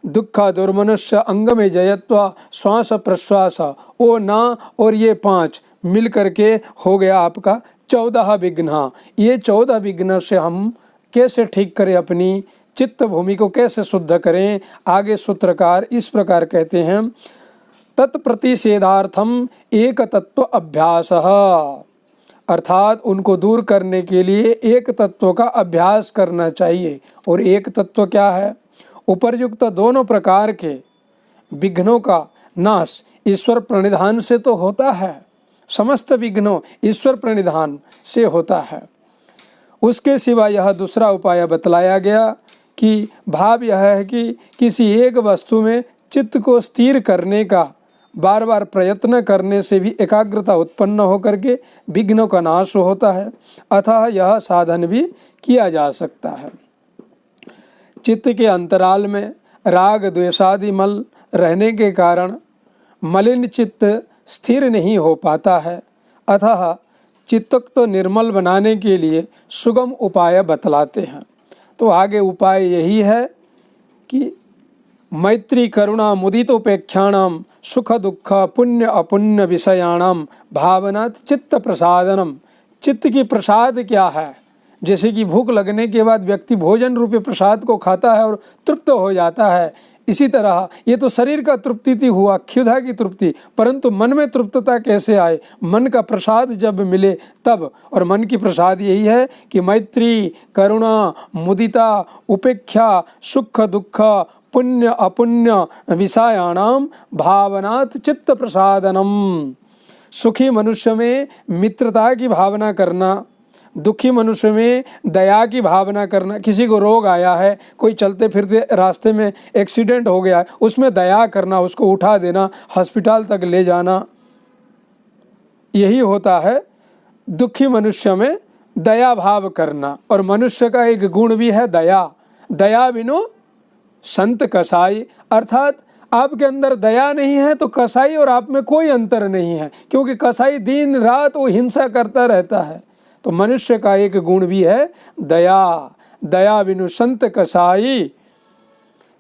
दुख दुर्मनुष्य अंग में जयत्वा श्वास प्रश्वास ओ ना और ये 5 मिल करके हो गया आपका 14 विघ्न। ये 14 विघ्न से हम कैसे ठीक करें, अपनी चित्त भूमि को कैसे शुद्ध करें। आगे सूत्रकार इस प्रकार कहते हैं, तत्प्रतिषेधार्थम एक तत्व अभ्यास, अर्थात उनको दूर करने के लिए एक तत्व का अभ्यास करना चाहिए। और एक तत्व क्या है? उपर्युक्त दोनों प्रकार के विघ्नों का नाश ईश्वर प्रणिधान से तो होता है, समस्त विघ्नों ईश्वर प्रणिधान से होता है। उसके सिवा यह दूसरा उपाय बतलाया गया कि भाव यह है कि किसी एक वस्तु में चित्त को स्थिर करने का बार बार प्रयत्न करने से भी एकाग्रता उत्पन्न होकर के विघ्नों का नाश होता है, अतः यह साधन भी किया जा सकता है। चित्त के अंतराल में राग द्वेषादि मल रहने के कारण मलिन चित्त स्थिर नहीं हो पाता है, अतः चित्त को निर्मल बनाने के लिए सुगम उपाय बतलाते हैं। तो आगे उपाय यही है कि मैत्री करुणा मुदितोपेक्षाणाम सुख दुख पुण्य अपुण्य विषयाणाम भावनात् चित्त प्रसादनम। चित्त की प्रसाद क्या है? जैसे कि भूख लगने के बाद व्यक्ति भोजन रूपी प्रसाद को खाता है और तृप्त हो जाता है, इसी तरह ये तो शरीर का तृप्ति हुआ, क्षुधा की तृप्ति, परंतु मन में तृप्तता कैसे आए? मन का प्रसाद जब मिले तब। और मन की प्रसाद यही है कि मैत्री करुणा मुदिता उपेक्षा सुख दुख पुण्य अपुण्य विषयाणाम भावनात् चित्त प्रसादनम। सुखी मनुष्य में मित्रता की भावना करना, दुखी मनुष्य में दया की भावना करना। किसी को रोग आया है, कोई चलते फिरते रास्ते में एक्सीडेंट हो गया है, उसमें दया करना, उसको उठा देना, हॉस्पिटल तक ले जाना, यही होता है दुखी मनुष्य में दया भाव करना। और मनुष्य का एक गुण भी है दया। दया बिनु संत कसाई, अर्थात आपके अंदर दया नहीं है तो कसाई और आप में कोई अंतर नहीं है, क्योंकि कसाई दिन रात वो हिंसा करता रहता है। तो मनुष्य का एक गुण भी है दया। दया बिनु संत कसाई।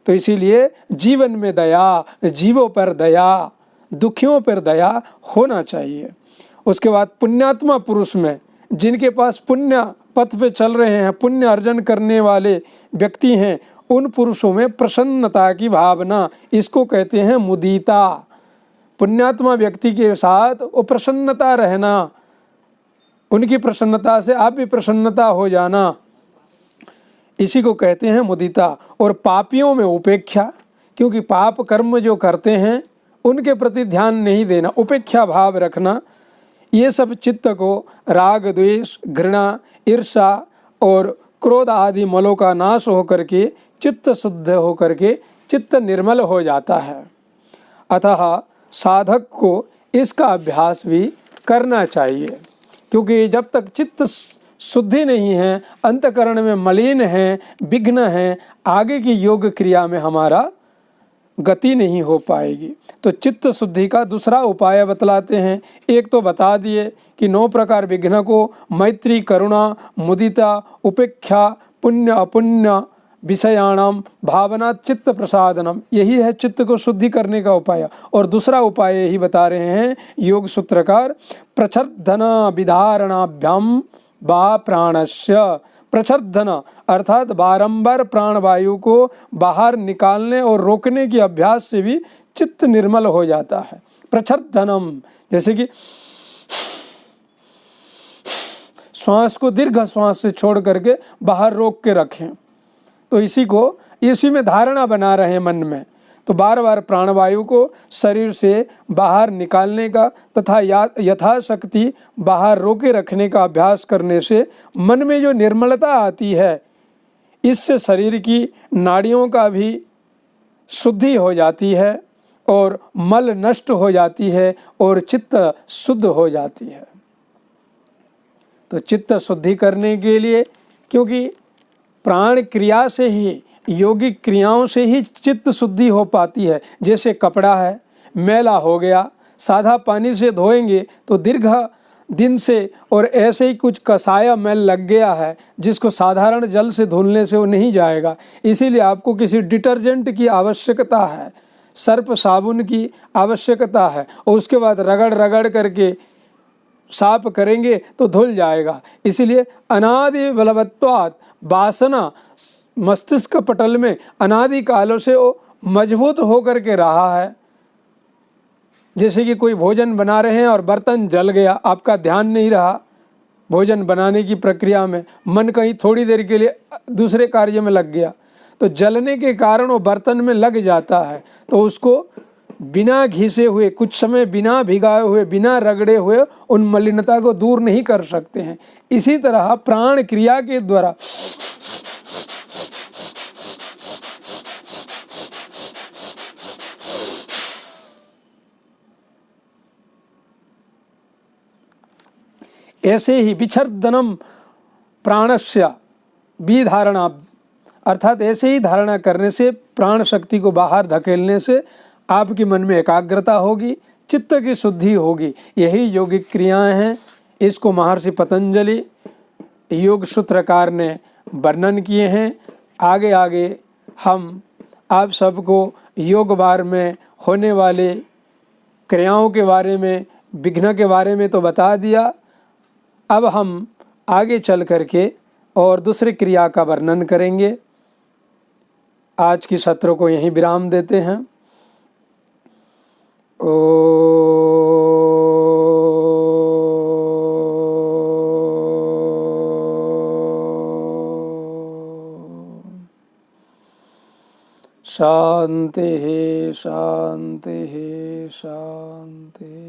तो इसीलिए जीवन में दया, जीवों पर दया, दुखियों पर दया होना चाहिए। उसके बाद पुण्यात्मा पुरुष में, जिनके पास पुण्य पथ पे चल रहे हैं, पुण्य अर्जन करने वाले व्यक्ति हैं, उन पुरुषों में प्रसन्नता की भावना, इसको कहते हैं मुदिता। पुण्यात्मा व्यक्ति के साथ वो प्रसन्नता रहना, उनकी प्रसन्नता से आप भी प्रसन्नता हो जाना, इसी को कहते हैं मुदिता। और पापियों में उपेक्षा, क्योंकि पाप कर्म जो करते हैं उनके प्रति ध्यान नहीं देना, उपेक्षा भाव रखना, ये सब चित्त को राग द्वेष घृणा ईर्षा और क्रोध आदि मलों का नाश होकर के चित्त शुद्ध होकर के चित्त निर्मल हो जाता है। अतः साधक को इसका अभ्यास भी करना चाहिए, क्योंकि जब तक चित्त शुद्धि नहीं है, अंतकरण में मलिन है, विघ्न है, आगे की योग क्रिया में हमारा गति नहीं हो पाएगी। तो चित्त शुद्धि का दूसरा उपाय बतलाते हैं। एक तो बता दिए कि 9 प्रकार विघ्न को मैत्री करुणा मुदिता उपेक्षा पुण्य अपुण्य विषयाणाम भावना चित्त प्रसादनम, यही है चित्त को शुद्धि करने का उपाय। और दूसरा उपाय यही बता रहे हैं योग सूत्रकार, प्रच्छर्दन विधारणाभ्याम वा प्राणस्य। प्रच्छर्दन अर्थात बारंबार प्राणवायु को बाहर निकालने और रोकने के अभ्यास से भी चित्त निर्मल हो जाता है। प्रच्छर्दनम, जैसे कि श्वास को दीर्घ श्वास से छोड़ करके बाहर रोक के रखें, तो इसी में धारणा बना रहे हैं मन में। तो बार बार प्राणवायु को शरीर से बाहर निकालने का तथा यथाशक्ति बाहर रोके रखने का अभ्यास करने से मन में जो निर्मलता आती है, इससे शरीर की नाड़ियों का भी शुद्धि हो जाती है और मल नष्ट हो जाती है और चित्त शुद्ध हो जाती है। तो चित्त शुद्धि करने के लिए, क्योंकि प्राण क्रिया से ही, योगिक क्रियाओं से ही चित्त शुद्धि हो पाती है। जैसे कपड़ा है, मैला हो गया, सादा पानी से धोएंगे तो दीर्घ दिन से और ऐसे ही कुछ कसाया मैल लग गया है जिसको साधारण जल से धुलने से वो नहीं जाएगा, इसीलिए आपको किसी डिटर्जेंट की आवश्यकता है, सर्फ साबुन की आवश्यकता है, और उसके बाद रगड़ रगड़ करके साफ करेंगे तो धुल जाएगा। इसीलिए अनादि बलवत्वात् वासना मस्तिष्क पटल में अनादि कालों से वो मजबूत होकर के रहा है। जैसे कि कोई भोजन बना रहे हैं और बर्तन जल गया, आपका ध्यान नहीं रहा भोजन बनाने की प्रक्रिया में, मन कहीं थोड़ी देर के लिए दूसरे कार्य में लग गया, तो जलने के कारण वो बर्तन में लग जाता है, तो उसको बिना घिसे हुए, कुछ समय बिना भिगाए हुए, बिना रगड़े हुए उन मलिनता को दूर नहीं कर सकते हैं। इसी तरह प्राण क्रिया के द्वारा ऐसे ही विच्छर्दनम प्राणस्य विधारणा, अर्थात ऐसे ही धारणा करने से, प्राण शक्ति को बाहर धकेलने से आपके मन में एकाग्रता होगी, चित्त की शुद्धि होगी। यही योगिक क्रियाएं हैं। इसको महर्षि पतंजलि योग सूत्रकार ने वर्णन किए हैं। आगे आगे हम आप सबको योग वार में होने वाले क्रियाओं के बारे में, विघ्न के बारे में तो बता दिया। अब हम आगे चल करके और दूसरी क्रिया का वर्णन करेंगे। आज की सत्र को यहीं विराम देते हैं। शांति शांति शांति।